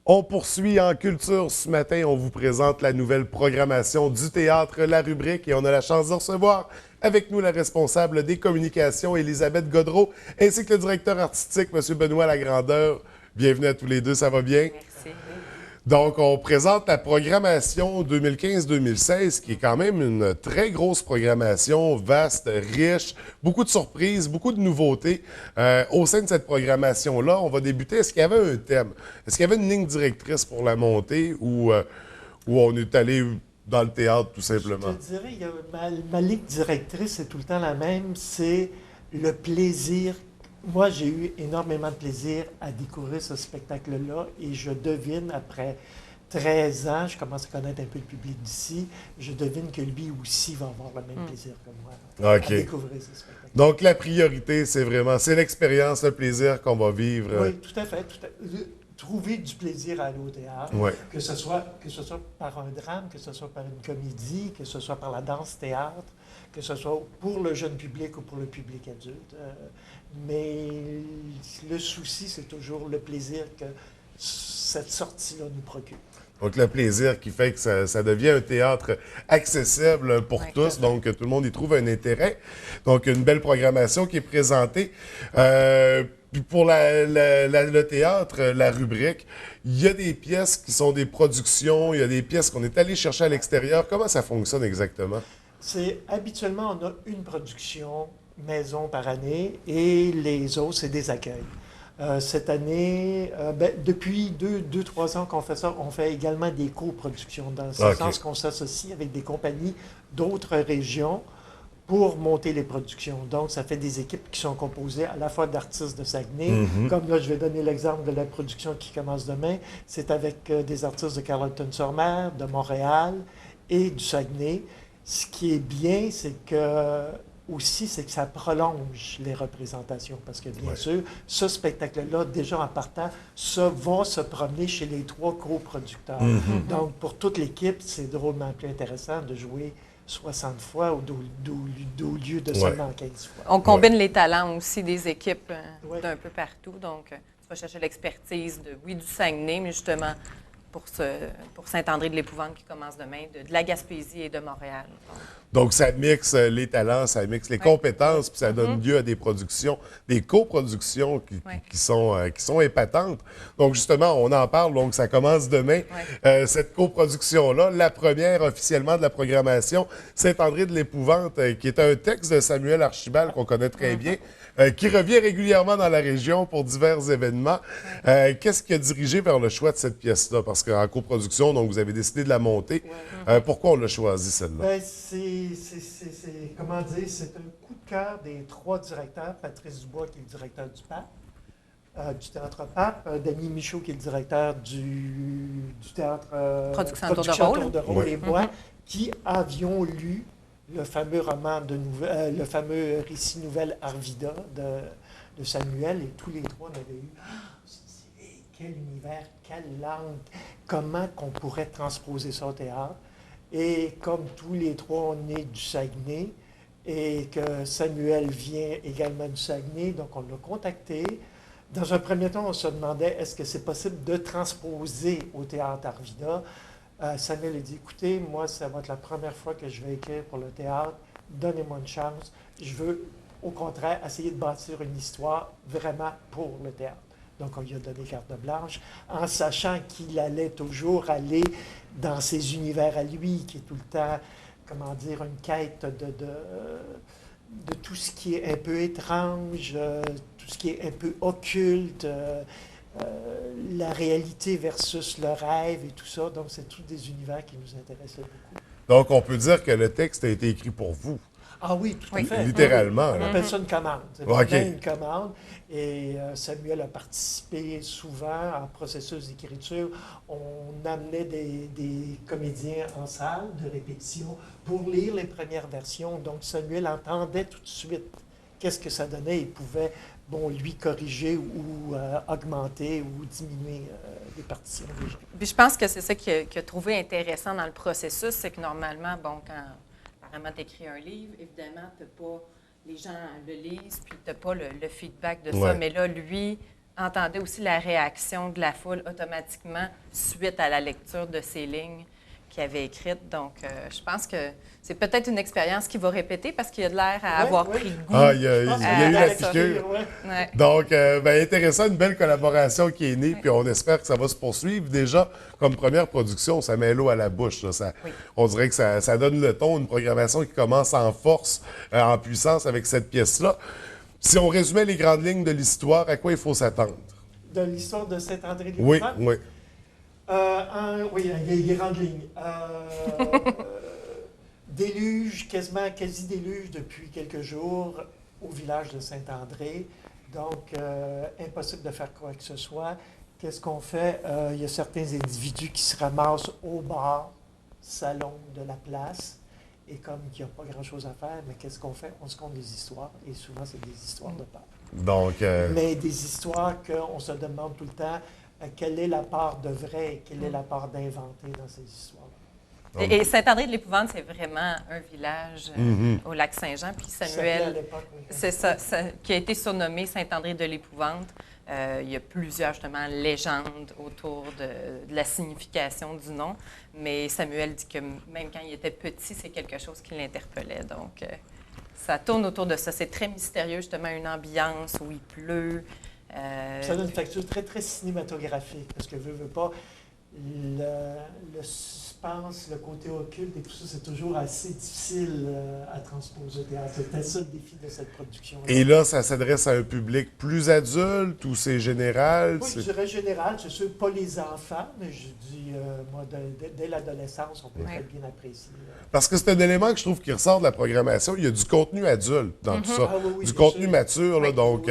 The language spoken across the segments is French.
On poursuit en culture ce matin. On vous présente la nouvelle programmation du théâtre La Rubrique et on a la chance de recevoir avec nous la responsable des communications, Élisabeth Godreau, ainsi que le directeur artistique, M. Benoît Lagrandeur. Bienvenue à tous les deux, ça va bien? Merci. Donc, on présente la programmation 2015-2016, qui est quand même une très grosse programmation, vaste, riche, beaucoup de surprises, beaucoup de nouveautés. Au sein de cette programmation-là, on va débuter. Est-ce qu'il y avait un thème? Est-ce qu'il y avait une ligne directrice pour la montée ou on est allé dans le théâtre, tout simplement? Je te dirais, ma ligne directrice est tout le temps la même, c'est le plaisir. Moi, j'ai eu énormément de plaisir à découvrir ce spectacle-là et je devine, après 13 ans, je commence à connaître un peu le public d'ici, je devine que lui aussi va avoir le même plaisir que moi OK. à découvrir ce spectacle. Donc, la priorité, c'est l'expérience, le plaisir qu'on va vivre. Oui, tout à fait. Trouver du plaisir à aller au théâtre, Ouais. que ce soit par un drame, que ce soit par une comédie, que ce soit par la danse-théâtre, que ce soit pour le jeune public ou pour le public adulte. Mais le souci, c'est toujours le plaisir que cette sortie-là nous procure. Donc, le plaisir qui fait que ça devient un théâtre accessible pour Oui, tous, donc tout le monde y trouve un intérêt. Donc, une belle programmation qui est présentée. Puis pour le théâtre, la rubrique, il y a des pièces qui sont des productions, il y a des pièces qu'on est allé chercher à l'extérieur. Comment ça fonctionne exactement? Habituellement, on a une production maison par année et les autres, c'est des accueils. Cette année, depuis deux, trois ans qu'on fait ça, on fait également des coproductions, dans le sens qu'on s'associe avec des compagnies d'autres régions pour monter les productions. Donc, ça fait des équipes qui sont composées à la fois d'artistes de Saguenay, comme là, je vais donner l'exemple de la production qui commence demain, c'est avec des artistes de Carleton-sur-Mer, de Montréal et du Saguenay. Ce qui est bien, c'est que ça prolonge les représentations. Parce que, bien sûr, ce spectacle-là, déjà en partant, ça va se promener chez les trois coproducteurs. Donc, pour toute l'équipe, c'est drôlement plus intéressant de jouer 60 fois au lieu de seulement 15 fois. On combine les talents aussi des équipes d'un peu partout. Donc, tu vas chercher l'expertise du Saguenay, mais justement pour Saint-André-de-l'Épouvante qui commence demain, de la Gaspésie et de Montréal. Donc, ça mixe les talents, ça mixe les compétences, puis ça donne lieu à des productions, des coproductions qui sont épatantes. Donc, justement, on en parle, donc ça commence demain, cette coproduction-là. La première officiellement de la programmation, Saint-André-de-l'Épouvante, qui est un texte de Samuel Archibald qu'on connaît très bien, qui revient régulièrement dans la région pour divers événements. Qu'est-ce qui a dirigé vers le choix de cette pièce-là? Parce qu'en coproduction, donc, vous avez décidé de la monter. Pourquoi on l'a choisi, celle-là? Comment dire, c'est un coup de cœur des trois directeurs. Patrice Dubois, qui est le directeur du PAP, du Théâtre PAP, Denis Michaud, qui est le directeur du Théâtre Production Tour de Rôle, et moi, qui avions lu le fameux le fameux récit nouvelle Arvida de Samuel, et tous les trois, on avait eu quel univers, quelle langue, comment qu'on pourrait transposer ça au théâtre. Et comme tous les trois, on est du Saguenay et que Samuel vient également du Saguenay, donc on l'a contacté. Dans un premier temps, on se demandait est-ce que c'est possible de transposer au théâtre Arvida. Samuel a dit écoutez, moi, ça va être la première fois que je vais écrire pour le théâtre. Donnez-moi une chance. Je veux, au contraire, essayer de bâtir une histoire vraiment pour le théâtre. Donc, on lui a donné carte blanche, en sachant qu'il allait toujours aller dans ses univers à lui, qui est tout le temps, comment dire, une quête de tout ce qui est un peu étrange, tout ce qui est un peu occulte, la réalité versus le rêve et tout ça. Donc, c'est tous des univers qui nous intéressaient beaucoup. Donc, on peut dire que le texte a été écrit pour vous. Ah oui, tout à fait. Littéralement. On appelle ça une commande. C'est vraiment une commande. Et Samuel a participé souvent en processus d'écriture. On amenait des comédiens en salle de répétition pour lire les premières versions. Donc Samuel entendait tout de suite qu'est-ce que ça donnait. Il pouvait, lui corriger ou augmenter ou diminuer les partitions. Puis je pense que c'est ça qu'il a trouvé intéressant dans le processus, c'est que normalement, quand tu écris un livre, évidemment, les gens le lisent, puis tu n'as pas le feedback de ça. Mais là, lui, entendait aussi la réaction de la foule automatiquement suite à la lecture de ces lignes qu'il avait écrites. Donc, je pense que c'est peut-être une expérience qu'il va répéter parce qu'il a de l'air à avoir pris goût. Ah, il y a eu la piqûre. piqûre. Ouais. Donc, intéressant, une belle collaboration qui est née, puis on espère que ça va se poursuivre. Déjà, comme première production, ça met l'eau à la bouche. Là. On dirait que ça donne le ton, une programmation qui commence en force, en puissance avec cette pièce-là. Si on résumait les grandes lignes de l'histoire, à quoi il faut s'attendre? De l'histoire de Saint-André-des-Pins? Oui. Oui, il y a les grandes lignes. Déluge, quasi-déluge depuis quelques jours au village de Saint-André. Donc, impossible de faire quoi que ce soit. Qu'est-ce qu'on fait? Il y a certains individus qui se ramassent au bar, salon de la place. Et comme il n'y a pas grand-chose à faire, mais qu'est-ce qu'on fait? On se conte des histoires. Et souvent, c'est des histoires de peur. Donc, Mais des histoires qu'on se demande tout le temps quelle est la part de vrai et quelle est la part d'inventé dans ces histoires-là. Et Saint-André-de-l'Épouvante, c'est vraiment un village au lac Saint-Jean. Puis Samuel, c'est ça, qui a été surnommé Saint-André-de-l'Épouvante. Il y a plusieurs, justement, légendes autour de la signification du nom. Mais Samuel dit que même quand il était petit, c'est quelque chose qui l'interpellait. Donc, ça tourne autour de ça. C'est très mystérieux, justement, une ambiance où il pleut. Ça donne une facture très, très cinématographique, parce que veut pas, le suspense, le côté occulte et tout ça, c'est toujours assez difficile à transposer au théâtre. C'était ça le défi de cette production. Et là, ça s'adresse à un public plus adulte ou c'est général? Oui, je dirais général, c'est sûr, pas les enfants, mais je dis, moi, dès l'adolescence, on peut très bien apprécier. Parce que c'est un élément que je trouve qui ressort de la programmation. Il y a du contenu adulte dans tout ça. Ah, oui, du bien contenu sûr. mature, là, donc...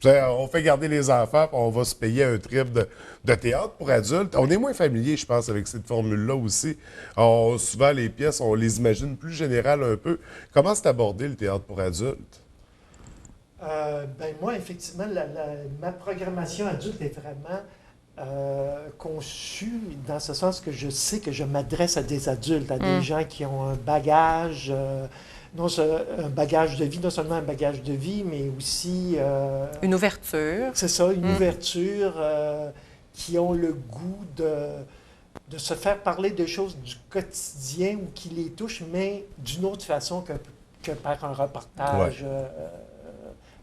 on fait garder les enfants, puis on va se payer un trip de théâtre pour adultes. On est moins familier, je pense, avec cette formule-là aussi. Souvent, les pièces, on les imagine plus générales un peu. Comment c'est abordé, le théâtre pour adultes? Moi, effectivement, ma programmation adulte est vraiment conçue dans ce sens que je sais que je m'adresse à des adultes, à des gens qui ont un bagage... un bagage de vie, non seulement un bagage de vie, mais aussi... une ouverture. C'est ça, une ouverture, qui ont le goût de se faire parler de choses du quotidien ou qui les touchent, mais d'une autre façon que par un reportage,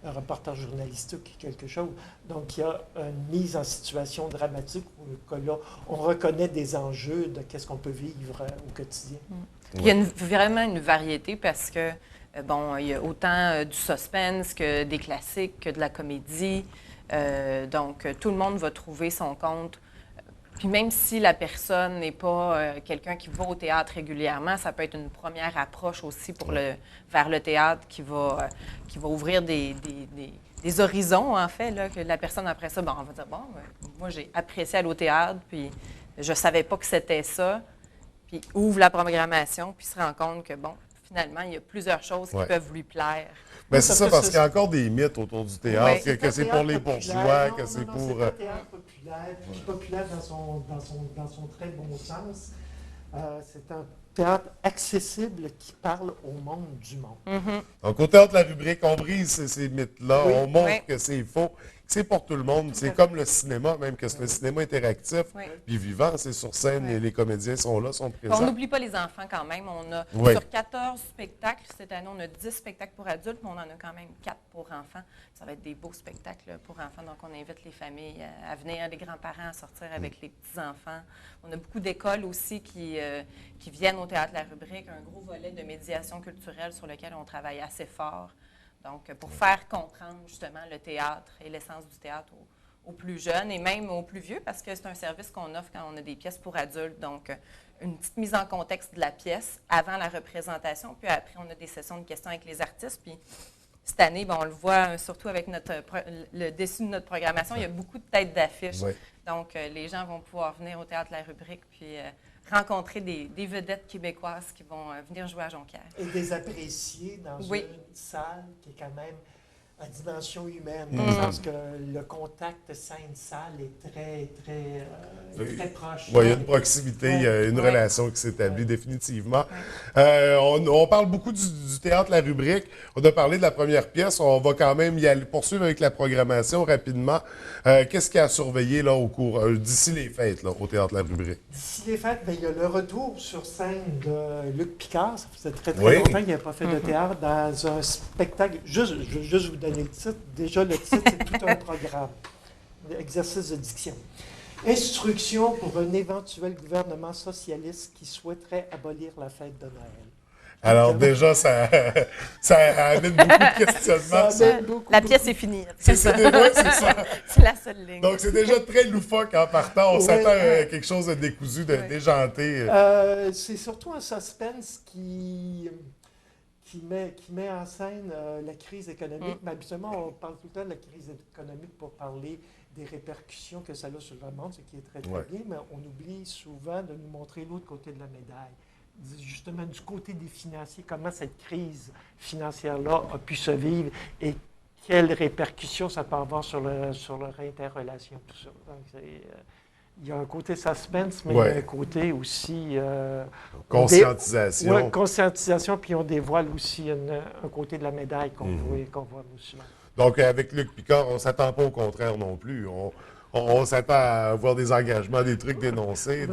un reportage journalistique, quelque chose. Donc, il y a une mise en situation dramatique où là, on reconnaît des enjeux de qu'est-ce qu'on peut vivre au quotidien. Il y a vraiment une variété parce que, il y a autant du suspense que des classiques, que de la comédie. Donc, tout le monde va trouver son compte. Puis même si la personne n'est pas quelqu'un qui va au théâtre régulièrement, ça peut être une première approche aussi vers le théâtre qui va ouvrir des horizons, en fait, là, que la personne, après ça, on va dire, moi, j'ai apprécié aller au théâtre, puis je ne savais pas que c'était ça. Puis ouvre la programmation, puis se rend compte que, finalement, il y a plusieurs choses qui peuvent lui plaire. Mais c'est ça, parce qu'il y a encore des mythes autour du théâtre, que c'est pour les bourgeois, que c'est pour... C'est un théâtre populaire, puis populaire dans son très bon sens. C'est un théâtre accessible qui parle au monde du monde. Donc, au théâtre de la rubrique, on brise ces mythes-là, on montre que c'est faux, que c'est pour tout le monde. C'est comme le cinéma, même que c'est un cinéma interactif, puis vivant, c'est sur scène, et les comédiens sont là, sont présents. On n'oublie pas les enfants quand même. On a sur 14 spectacles, cette année, on a 10 spectacles pour adultes, mais on en a quand même 4 pour enfants. Ça va être des beaux spectacles pour enfants, donc on invite les familles à venir, les grands-parents à sortir avec les petits-enfants. On a beaucoup d'écoles aussi qui viennent au Théâtre La Rubrique, un gros volet de médiation culturelle sur lequel on travaille assez fort. Donc, pour faire comprendre justement le théâtre et l'essence du théâtre aux plus jeunes et même aux plus vieux, parce que c'est un service qu'on offre quand on a des pièces pour adultes. Donc, une petite mise en contexte de la pièce avant la représentation, puis après, on a des sessions de questions avec les artistes. Puis, cette année, on le voit surtout avec le dessus de notre programmation, il y a beaucoup de têtes d'affiche. Donc, les gens vont pouvoir venir au Théâtre La Rubrique, puis rencontrer des vedettes québécoises qui vont venir jouer à Jonquière. Et des apprécier dans une salle qui est quand même à dimension humaine, dans le sens que le contact scène-salle est très, très... très proche. Oui, il y a une proximité, il y a une relation qui s'établit définitivement. On parle beaucoup du théâtre La Rubrique. On a parlé de la première pièce. On va quand même y aller poursuivre avec la programmation rapidement. Qu'est-ce qu'il y a à surveiller là, au cours d'ici les fêtes là, au théâtre La Rubrique? D'ici les fêtes, il y a le retour sur scène de Luc Picard. Ça faisait très Oui. longtemps qu'il n'avait pas fait de théâtre dans un spectacle. Je vais juste vous donner le titre. Déjà, le titre, c'est tout un programme. Exercice de diction. Instruction pour un éventuel gouvernement socialiste qui souhaiterait abolir la fête de Noël. Alors déjà, ça amène beaucoup de questionnements. La pièce est finie. C'est ça. Ouais, c'est ça. C'est la seule ligne. Donc, c'est déjà très loufoque en partant. On s'attend à quelque chose de décousu, de déjanté. C'est surtout un suspense qui met en scène la crise économique. Mais habituellement, on parle tout le temps de la crise économique pour parler des répercussions que ça a sur le monde, ce qui est très, très bien, mais on oublie souvent de nous montrer l'autre côté de la médaille. Justement, du côté des financiers, comment cette crise financière-là a pu se vivre et quelles répercussions ça peut avoir sur leur interrelation, tout ça. Donc, il y a un côté suspense, mais il y a un côté aussi... conscientisation. Oui, conscientisation, puis on dévoile aussi un côté de la médaille qu'on voit souvent. Donc, avec Luc Picard, on ne s'attend pas au contraire non plus. On s'attend à voir des engagements, des trucs dénoncés.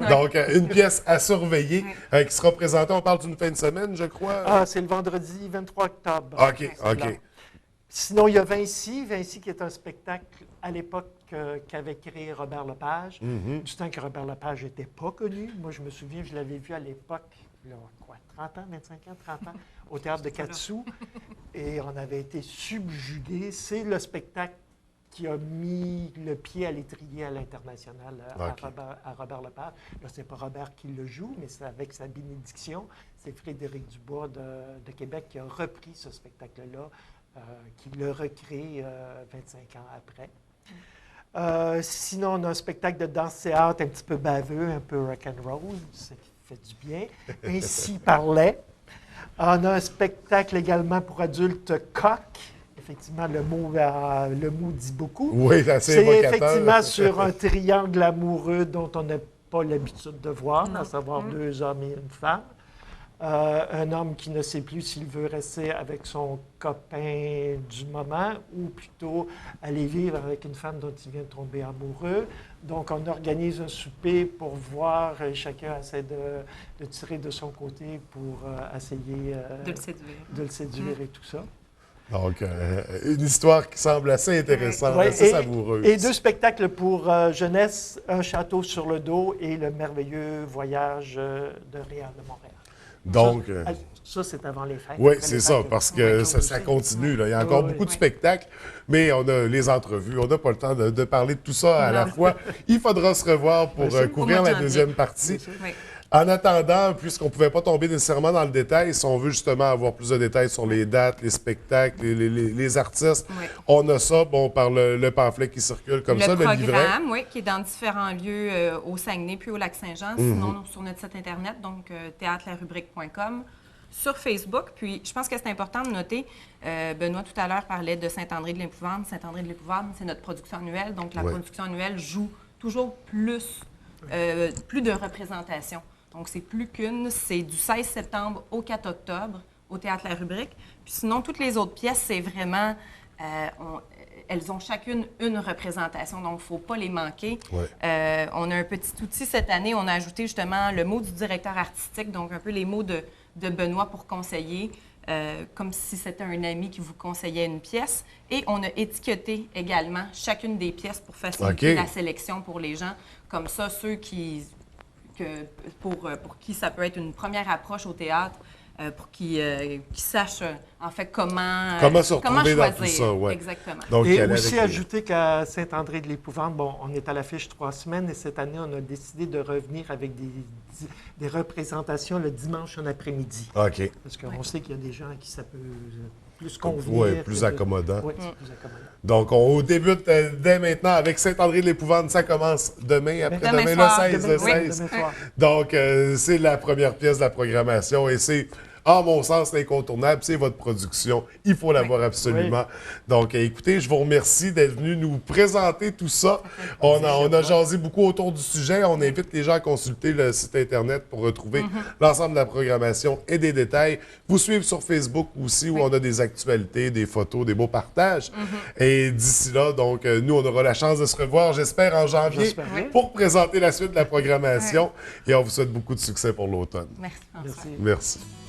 Donc, une pièce à surveiller qui sera présentée. On parle d'une fin de semaine, je crois. Ah, c'est le vendredi 23 octobre. OK. Sinon, il y a Vinci qui est un spectacle à l'époque qu'avait créé Robert Lepage. Du temps que Robert Lepage n'était pas connu. Moi, je me souviens, je l'avais vu à l'époque, 30 ans, 25 ans, 30 ans, au théâtre de Katsou. Et on avait été subjugués. C'est le spectacle qui a mis le pied à l'étrier à l'international à Robert Lepage. Là, ce n'est pas Robert qui le joue, mais c'est avec sa bénédiction. C'est Frédéric Dubois de Québec qui a repris ce spectacle-là, qui le recrée 25 ans après. Sinon, on a un spectacle de danse-théâtre un petit peu baveux, un peu rock'n'roll, ce qui fait du bien. Ainsi parlait. On a un spectacle également pour adultes, Coq. Effectivement, le mot dit beaucoup. Oui, c'est effectivement sur un triangle amoureux dont on n'a pas l'habitude de voir, à savoir deux hommes et une femme. Un homme qui ne sait plus s'il veut rester avec son copain du moment ou plutôt aller vivre avec une femme dont il vient de tomber amoureux. Donc, on organise un souper pour voir, chacun essaie de tirer de son côté pour essayer de le séduire et tout ça. Donc, une histoire qui semble assez intéressante, assez savoureuse. Et deux spectacles pour jeunesse, Un château sur le dos et Le merveilleux voyage de Réal de Montréal. Donc, ça, c'est avant les fêtes. Oui, c'est ça, parce que ça continue. Là. Il y a encore beaucoup de spectacles, mais on a les entrevues. On n'a pas le temps de parler de tout ça à la fois. Il faudra se revoir pour couvrir la deuxième partie. En attendant, puisqu'on ne pouvait pas tomber nécessairement dans le détail, si on veut justement avoir plus de détails sur les dates, les spectacles, les artistes, on a ça par le pamphlet qui circule comme ça, le livret. Le programme, oui, qui est dans différents lieux au Saguenay puis au Lac-Saint-Jean, sinon sur notre site Internet, donc théâtrelarubrique.com, sur Facebook. Puis je pense que c'est important de noter, Benoît tout à l'heure parlait de Saint-André-de-l'Épouvante. Saint-André-de-l'Épouvante, c'est notre production annuelle, donc la production annuelle joue toujours plus de représentation. Donc, c'est plus qu'une. C'est du 16 septembre au 4 octobre au Théâtre La Rubrique. Puis sinon, toutes les autres pièces, c'est vraiment... elles ont chacune une représentation, donc il ne faut pas les manquer. On a un petit outil cette année. On a ajouté justement le mot du directeur artistique, donc un peu les mots de Benoît pour conseiller, comme si c'était un ami qui vous conseillait une pièce. Et on a étiqueté également chacune des pièces pour faciliter la sélection pour les gens. Comme ça, ceux pour qui ça peut être une première approche au théâtre, pour qu'ils sachent en fait comment se retrouver choisir. Dans tout ça, Exactement. Donc, et aussi ajouter qu'à Saint-André-de-l'Épouvante, on est à l'affiche 3 semaines et cette année, on a décidé de revenir avec des représentations le dimanche en après-midi. OK. Parce qu'on sait qu'il y a des gens à qui ça peut plus convenir. Oui, plus accommodant. Oui, c'est plus accommodant. Donc, on débute dès maintenant avec Saint-André-de-l'Épouvante. Ça commence demain, après-demain, le 16. Demain soir. Donc, c'est la première pièce de la programmation et c'est à mon sens, l'incontournable, c'est votre production. Il faut l'avoir absolument. Donc, écoutez, je vous remercie d'être venu nous présenter tout ça. On a jasé beaucoup autour du sujet. On invite les gens à consulter le site Internet pour retrouver l'ensemble de la programmation et des détails. Vous suivre sur Facebook aussi, où on a des actualités, des photos, des beaux partages. Et d'ici là, donc, nous, on aura la chance de se revoir, j'espère, en janvier pour présenter la suite de la programmation. Et on vous souhaite beaucoup de succès pour l'automne. Merci, François. Merci.